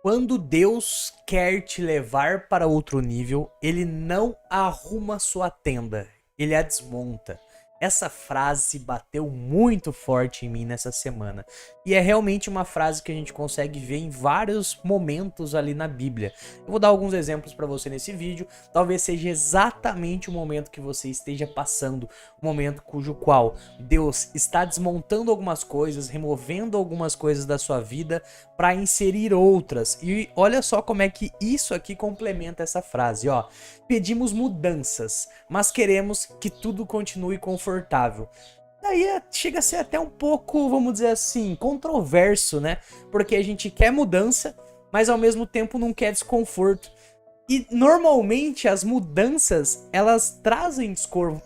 Quando Deus quer te levar para outro nível, ele não arruma sua tenda, ele a desmonta. Essa frase bateu muito forte em mim nessa semana. E é realmente uma frase que a gente consegue ver em vários momentos ali na Bíblia. Eu vou dar alguns exemplos para você nesse vídeo. Talvez seja exatamente o momento que você esteja passando, um momento cujo qual Deus está desmontando algumas coisas, removendo algumas coisas da sua vida para inserir outras. E olha só como é que isso aqui complementa essa frase, ó. Pedimos mudanças, mas queremos que tudo continue confortável. Daí chega a ser até um pouco, vamos dizer assim, controverso, né? Porque a gente quer mudança, mas ao mesmo tempo não quer desconforto. E normalmente as mudanças, elas trazem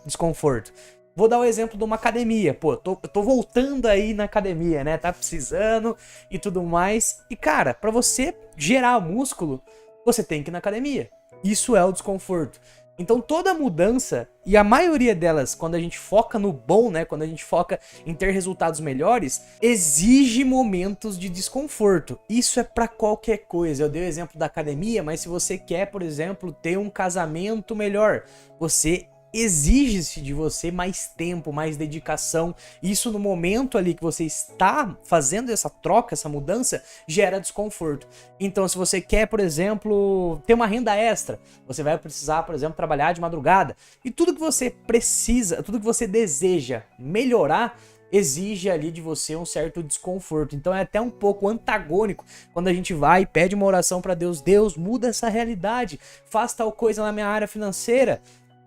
desconforto. Vou dar o exemplo de uma academia. Pô, eu tô voltando aí na academia, né? Tá precisando e tudo mais. E cara, pra você gerar músculo, você tem que ir na academia. Isso é o desconforto. Então toda mudança, e a maioria delas, quando a gente foca no bom, né, quando a gente foca em ter resultados melhores, exige momentos de desconforto. Isso é pra qualquer coisa. Eu dei o exemplo da academia, mas se você quer, por exemplo, ter um casamento melhor, você exige-se de você mais tempo, mais dedicação. Isso no momento ali que você está fazendo essa troca, essa mudança, gera desconforto. Então, se você quer, por exemplo, ter uma renda extra, você vai precisar, por exemplo, trabalhar de madrugada. E tudo que você precisa, tudo que você deseja melhorar, exige ali de você um certo desconforto. Então é até um pouco antagônico quando a gente vai e pede uma oração para Deus. Deus, muda essa realidade, faz tal coisa na minha área financeira.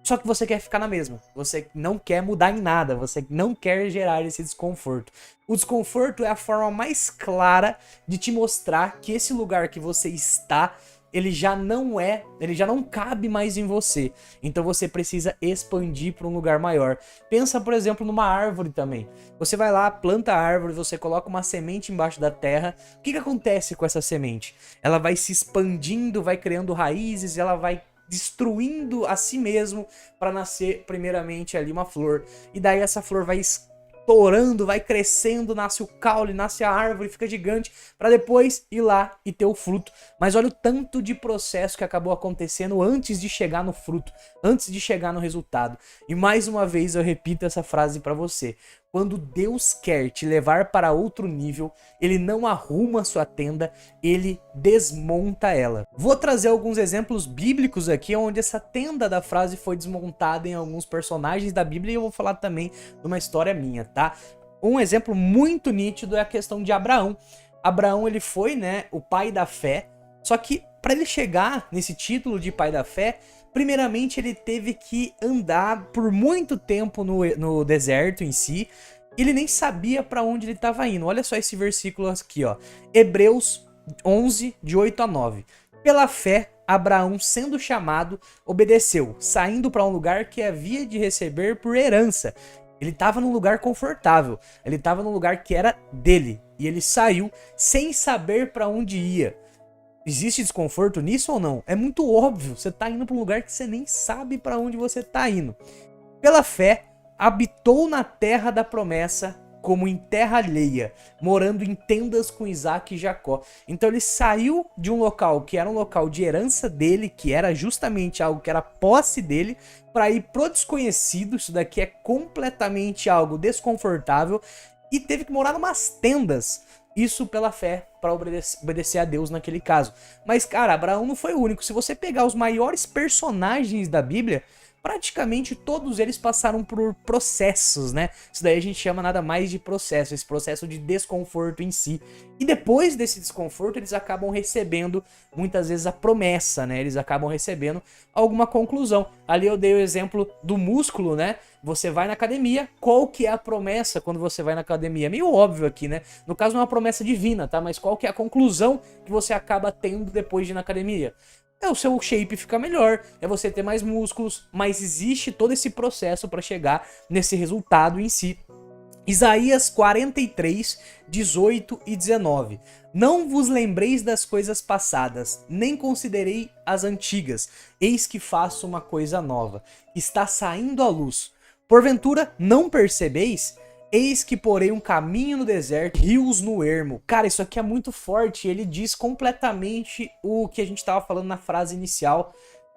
Só que você quer ficar na mesma, você não quer mudar em nada, você não quer gerar esse desconforto. O desconforto é a forma mais clara de te mostrar que esse lugar que você está, ele já não cabe mais em você. Então você precisa expandir para um lugar maior. Pensa, por exemplo, numa árvore também. Você vai lá, planta a árvore, você coloca uma semente embaixo da terra. O que acontece com essa semente? Ela vai se expandindo, vai criando raízes, ela vai destruindo a si mesmo para nascer primeiramente ali uma flor. E daí essa flor vai estourando, vai crescendo, nasce o caule, nasce a árvore, fica gigante, para depois ir lá e ter o fruto. Mas olha o tanto de processo que acabou acontecendo antes de chegar no fruto, antes de chegar no resultado. E mais uma vez eu repito essa frase para você. Quando Deus quer te levar para outro nível, ele não arruma sua tenda, ele desmonta ela. Vou trazer alguns exemplos bíblicos aqui, onde essa tenda da frase foi desmontada em alguns personagens da Bíblia, e eu vou falar também de uma história minha, tá? Um exemplo muito nítido é a questão de Abraão. Abraão, ele foi, né, o pai da fé, só que para ele chegar nesse título de pai da fé, primeiramente ele teve que andar por muito tempo no deserto em si. Ele nem sabia para onde ele estava indo. Olha só esse versículo aqui, ó. Hebreus 11, de 8 a 9. Pela fé, Abraão, sendo chamado, obedeceu, saindo para um lugar que havia de receber por herança. Ele estava num lugar confortável, ele estava num lugar que era dele, e ele saiu sem saber para onde ia. Existe desconforto nisso ou não? É muito óbvio, você tá indo para um lugar que você nem sabe para onde você tá indo. Pela fé, habitou na terra da promessa como em terra alheia, morando em tendas com Isaac e Jacó. Então ele saiu de um local que era um local de herança dele, que era justamente algo que era posse dele, para ir pro desconhecido. Isso daqui é completamente algo desconfortável, e teve que morar numas tendas. Isso pela fé, para obedecer a Deus naquele caso. Mas, cara, Abraão não foi o único. Se você pegar os maiores personagens da Bíblia, praticamente todos eles passaram por processos, né? Isso daí a gente chama nada mais de processo, esse processo de desconforto em si. E depois desse desconforto, eles acabam recebendo, muitas vezes, a promessa, né? Eles acabam recebendo alguma conclusão. Ali eu dei o exemplo do músculo, né? Você vai na academia, qual que é a promessa quando você vai na academia? Meio óbvio aqui, né? No caso não é uma promessa divina, tá? Mas qual que é a conclusão que você acaba tendo depois de ir na academia? É o seu shape ficar melhor, é você ter mais músculos, mas existe todo esse processo para chegar nesse resultado em si. Isaías 43, 18 e 19. Não vos lembreis das coisas passadas, nem considerei as antigas. Eis que faço uma coisa nova. Está saindo à luz. Porventura, não percebeis? Eis que porei um caminho no deserto, rios no ermo. Cara, isso aqui é muito forte. Ele diz completamente o que a gente estava falando na frase inicial.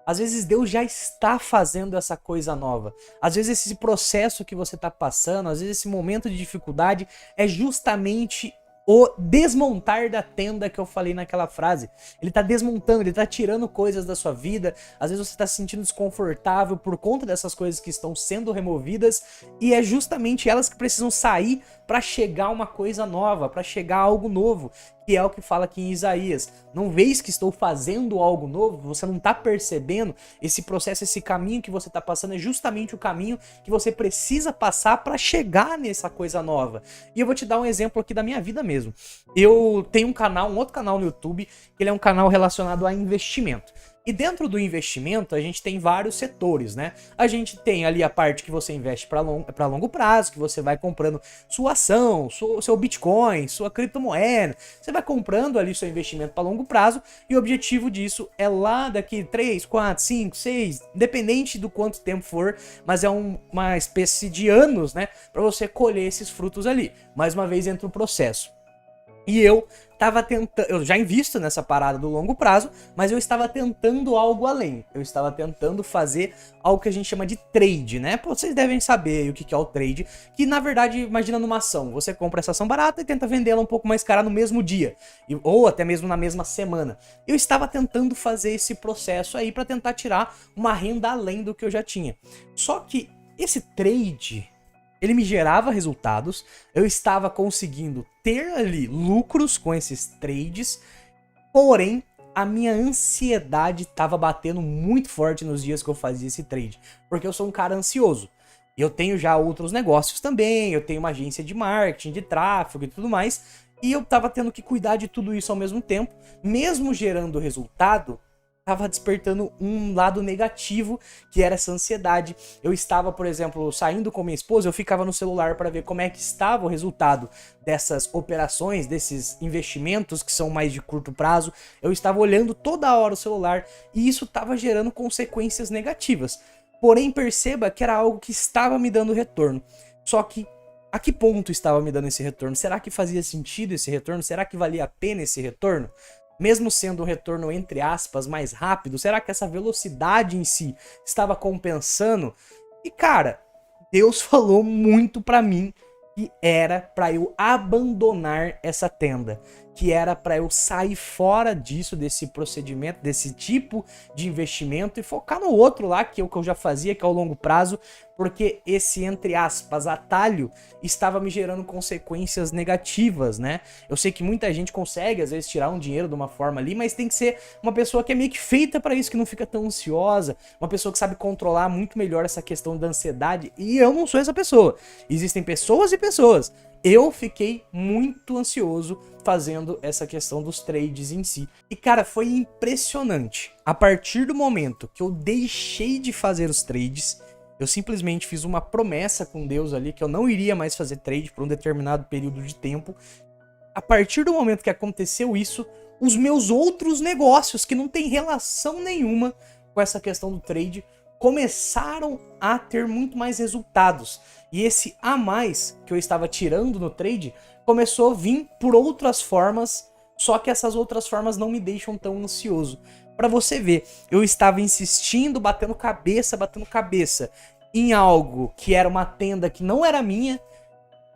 Às vezes Deus já está fazendo essa coisa nova. Às vezes esse processo que você está passando, às vezes esse momento de dificuldade é justamente o desmontar da tenda que eu falei naquela frase. Ele tá desmontando, ele tá tirando coisas da sua vida. Às vezes você tá se sentindo desconfortável por conta dessas coisas que estão sendo removidas, e é justamente elas que precisam sair para chegar uma coisa nova, para chegar algo novo, que é o que fala aqui em Isaías. Não vês que estou fazendo algo novo? Você não tá percebendo? Esse processo, esse caminho que você tá passando é justamente o caminho que você precisa passar para chegar nessa coisa nova. E eu vou te dar um exemplo aqui da minha vida mesmo. Eu tenho um canal, um outro canal no YouTube, que ele é um canal relacionado a investimento. E dentro do investimento, a gente tem vários setores, né? A gente tem ali a parte que você investe para longo prazo, que você vai comprando sua ação, seu Bitcoin, sua criptomoeda. Você vai comprando ali seu investimento para longo prazo, e o objetivo disso é lá daqui 3, 4, 5, 6, independente do quanto tempo for, mas é uma espécie de anos, né? Para você colher esses frutos ali. Mais uma vez entra o processo. E eu tava tentando, eu já invisto nessa parada do longo prazo, mas eu estava tentando algo além. Eu estava tentando fazer algo que a gente chama de trade, né? Vocês devem saber o que é o trade, que na verdade, imagina numa ação, você compra essa ação barata e tenta vendê-la um pouco mais cara no mesmo dia, ou até mesmo na mesma semana. Eu estava tentando fazer esse processo aí para tentar tirar uma renda além do que eu já tinha. Só que esse trade, ele me gerava resultados, eu estava conseguindo ter ali lucros com esses trades, porém a minha ansiedade estava batendo muito forte nos dias que eu fazia esse trade, porque eu sou um cara ansioso. Eu tenho já outros negócios também, eu tenho uma agência de marketing, de tráfego e tudo mais, e eu estava tendo que cuidar de tudo isso ao mesmo tempo, mesmo gerando resultado. Estava despertando um lado negativo, que era essa ansiedade. Eu estava, por exemplo, saindo com minha esposa, eu ficava no celular para ver como é que estava o resultado dessas operações, desses investimentos que são mais de curto prazo. Eu estava olhando toda hora o celular e isso estava gerando consequências negativas. Porém, perceba que era algo que estava me dando retorno. Só que a que ponto estava me dando esse retorno? Será que fazia sentido esse retorno? Será que valia a pena esse retorno? Mesmo sendo um retorno, entre aspas, mais rápido, será que essa velocidade em si estava compensando? E cara, Deus falou muito pra mim que era pra eu abandonar essa tenda, que era pra eu sair fora disso, desse procedimento, desse tipo de investimento, e focar no outro lá, que é o que eu já fazia, que é o longo prazo, porque esse, entre aspas, atalho estava me gerando consequências negativas, né? Eu sei que muita gente consegue, às vezes, tirar um dinheiro de uma forma ali, mas tem que ser uma pessoa que é meio que feita para isso, que não fica tão ansiosa, uma pessoa que sabe controlar muito melhor essa questão da ansiedade, e eu não sou essa pessoa. Existem pessoas e pessoas. Eu fiquei muito ansioso fazendo essa questão dos trades em si. E cara, foi impressionante. A partir do momento que eu deixei de fazer os trades, eu simplesmente fiz uma promessa com Deus ali que eu não iria mais fazer trade por um determinado período de tempo. A partir do momento que aconteceu isso, os meus outros negócios, que não tem relação nenhuma com essa questão do trade, começaram a ter muito mais resultados. E esse a mais que eu estava tirando no trade começou a vir por outras formas, só que essas outras formas não me deixam tão ansioso. Pra você ver, eu estava insistindo, batendo cabeça em algo que era uma tenda que não era minha,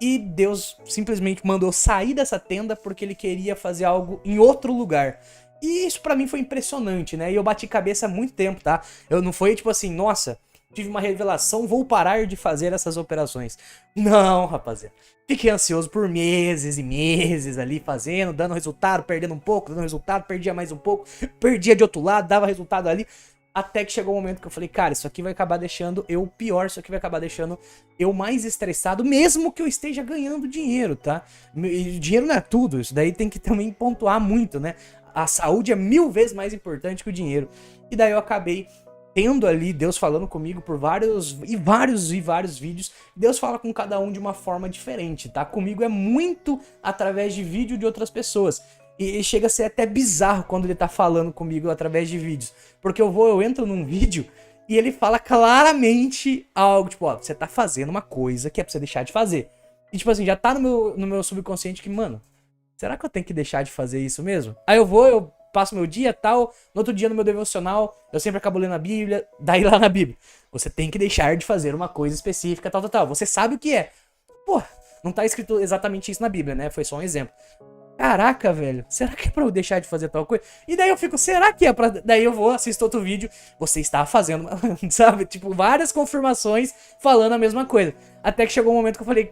e Deus simplesmente mandou sair dessa tenda porque ele queria fazer algo em outro lugar. E isso pra mim foi impressionante, né? E eu bati cabeça há muito tempo, tá? Eu não foi tipo assim, nossa, tive uma revelação, vou parar de fazer essas operações. Não, rapaziada. Fiquei ansioso por meses e meses ali fazendo, dando resultado, perdendo um pouco, dando resultado, perdia mais um pouco, perdia de outro lado, dava resultado ali. Até que chegou um momento que eu falei, cara, isso aqui vai acabar deixando eu pior, isso aqui vai acabar deixando eu mais estressado, mesmo que eu esteja ganhando dinheiro, tá? E dinheiro não é tudo, isso daí tem que também pontuar muito, né? A saúde é 1000 vezes mais importante que o dinheiro. E daí eu acabei tendo ali Deus falando comigo por vários vídeos. Deus fala com cada um de uma forma diferente, tá? Comigo é muito através de vídeo de outras pessoas. E chega a ser até bizarro quando ele tá falando comigo através de vídeos. Porque eu entro num vídeo e ele fala claramente algo, tipo, ó, você tá fazendo uma coisa que é pra você deixar de fazer. E tipo assim, já tá no meu subconsciente que, mano, será que eu tenho que deixar de fazer isso mesmo? Aí eu passo meu dia tal, no outro dia no meu devocional, eu sempre acabo lendo a Bíblia, daí lá na Bíblia, você tem que deixar de fazer uma coisa específica, tal, tal, tal. Você sabe o que é. Pô, não tá escrito exatamente isso na Bíblia, né? Foi só um exemplo. Caraca, velho, será que é pra eu deixar de fazer tal coisa? E daí eu fico, será que é pra... Daí eu vou, assisto outro vídeo, você está fazendo, sabe? Tipo, várias confirmações falando a mesma coisa. Até que chegou um momento que eu falei,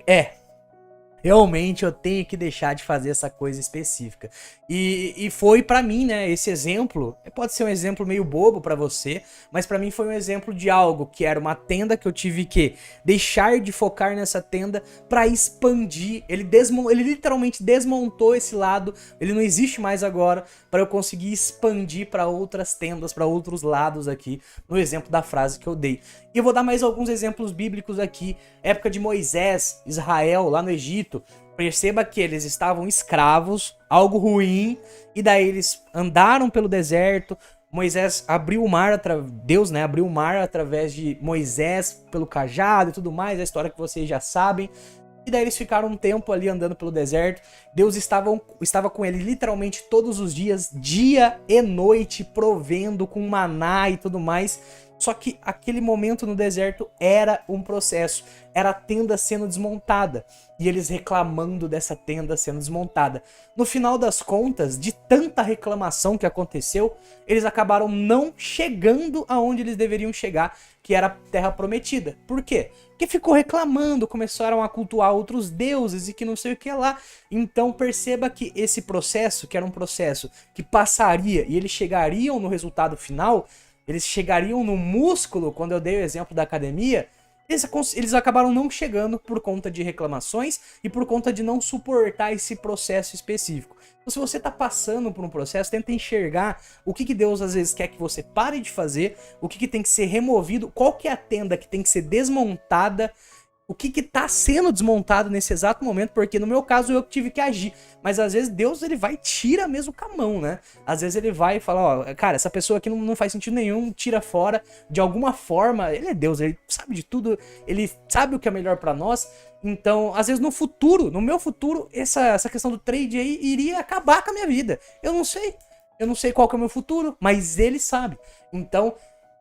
realmente eu tenho que deixar de fazer essa coisa específica. E foi pra mim, né, esse exemplo, pode ser um exemplo meio bobo pra você, mas pra mim foi um exemplo de algo que era uma tenda que eu tive que deixar de focar nessa tenda pra expandir. Ele literalmente desmontou esse lado, ele não existe mais agora, pra eu conseguir expandir pra outras tendas, pra outros lados aqui, no exemplo da frase que eu dei. E eu vou dar mais alguns exemplos bíblicos aqui. Época de Moisés, Israel, lá no Egito. Perceba que eles estavam escravos, algo ruim, e daí eles andaram pelo deserto. Moisés abriu o mar, Deus, né, abriu o mar através de Moisés pelo cajado e tudo mais, a história que vocês já sabem. E daí eles ficaram um tempo ali andando pelo deserto. Deus estava com ele literalmente todos os dias, dia e noite, provendo com maná e tudo mais. Só que aquele momento no deserto era um processo, era a tenda sendo desmontada e eles reclamando dessa tenda sendo desmontada. No final das contas, de tanta reclamação que aconteceu, eles acabaram não chegando aonde eles deveriam chegar, que era a Terra Prometida. Por quê? Porque ficou reclamando, começaram a cultuar outros deuses e que não sei o que lá. Então perceba que esse processo, que era um processo que passaria e eles chegariam no resultado final, eles chegariam no músculo, quando eu dei o exemplo da academia, eles acabaram não chegando por conta de reclamações e por conta de não suportar esse processo específico. Então, se você está passando por um processo, tenta enxergar o que Deus às vezes quer que você pare de fazer, o que tem que ser removido, qual que é a tenda que tem que ser desmontada, o que tá sendo desmontado nesse exato momento, porque no meu caso eu tive que agir, mas às vezes Deus ele vai e tira mesmo com a mão, né? Às vezes ele vai e fala, ó, cara, essa pessoa aqui não faz sentido nenhum, tira fora, de alguma forma, ele é Deus, ele sabe de tudo, ele sabe o que é melhor pra nós, então às vezes no futuro, no meu futuro, essa questão do trade aí iria acabar com a minha vida, eu não sei qual que é o meu futuro, mas ele sabe, então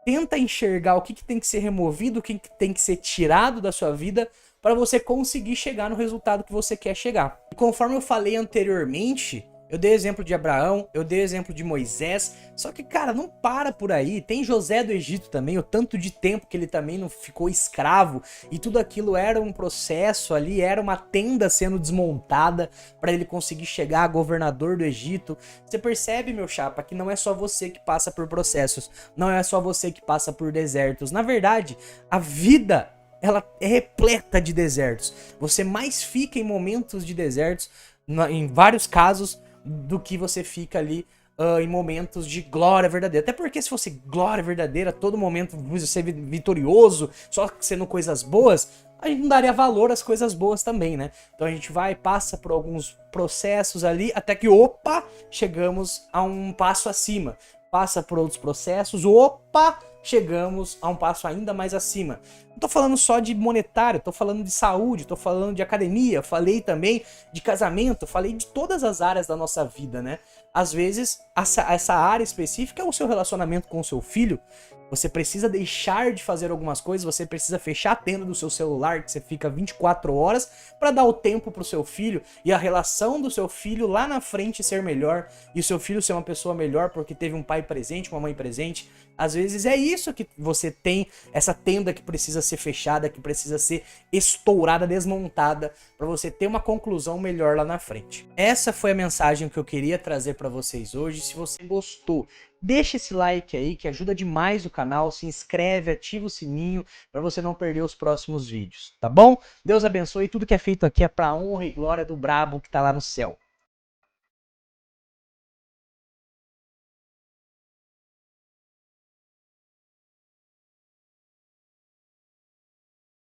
tenta enxergar o que tem que ser removido, o que tem que ser tirado da sua vida para você conseguir chegar no resultado que você quer chegar. E conforme eu falei anteriormente, eu dei exemplo de Abraão, eu dei exemplo de Moisés, só que, cara, não para por aí. Tem José do Egito também, o tanto de tempo que ele também não ficou escravo, e tudo aquilo era um processo ali, era uma tenda sendo desmontada para ele conseguir chegar a governador do Egito. Você percebe, meu chapa, que não é só você que passa por processos, não é só você que passa por desertos. Na verdade, a vida ela é repleta de desertos. Você mais fica em momentos de desertos, em vários casos, do que você fica ali em momentos de glória verdadeira. Até porque se fosse glória verdadeira, todo momento você ser vitorioso, só sendo coisas boas, a gente não daria valor às coisas boas também, né? Então a gente vai, passa por alguns processos ali, até que, opa, chegamos a um passo acima. Passa por outros processos, opa, chegamos a um passo ainda mais acima. Não tô falando só de monetário, tô falando de saúde, tô falando de academia, falei também de casamento, falei de todas as áreas da nossa vida, né? Às vezes, essa área específica é o seu relacionamento com o seu filho. Você precisa deixar de fazer algumas coisas, você precisa fechar a tenda do seu celular, que você fica 24 horas, para dar o tempo pro seu filho e a relação do seu filho lá na frente ser melhor, e o seu filho ser uma pessoa melhor porque teve um pai presente, uma mãe presente. Às vezes é isso que você tem, essa tenda que precisa ser fechada, que precisa ser estourada, desmontada, para você ter uma conclusão melhor lá na frente. Essa foi a mensagem que eu queria trazer para vocês hoje. Se você gostou, deixa esse like aí que ajuda demais o canal, se inscreve, ativa o sininho para você não perder os próximos vídeos, tá bom? Deus abençoe, tudo que é feito aqui é para honra e glória do brabo que tá lá no céu.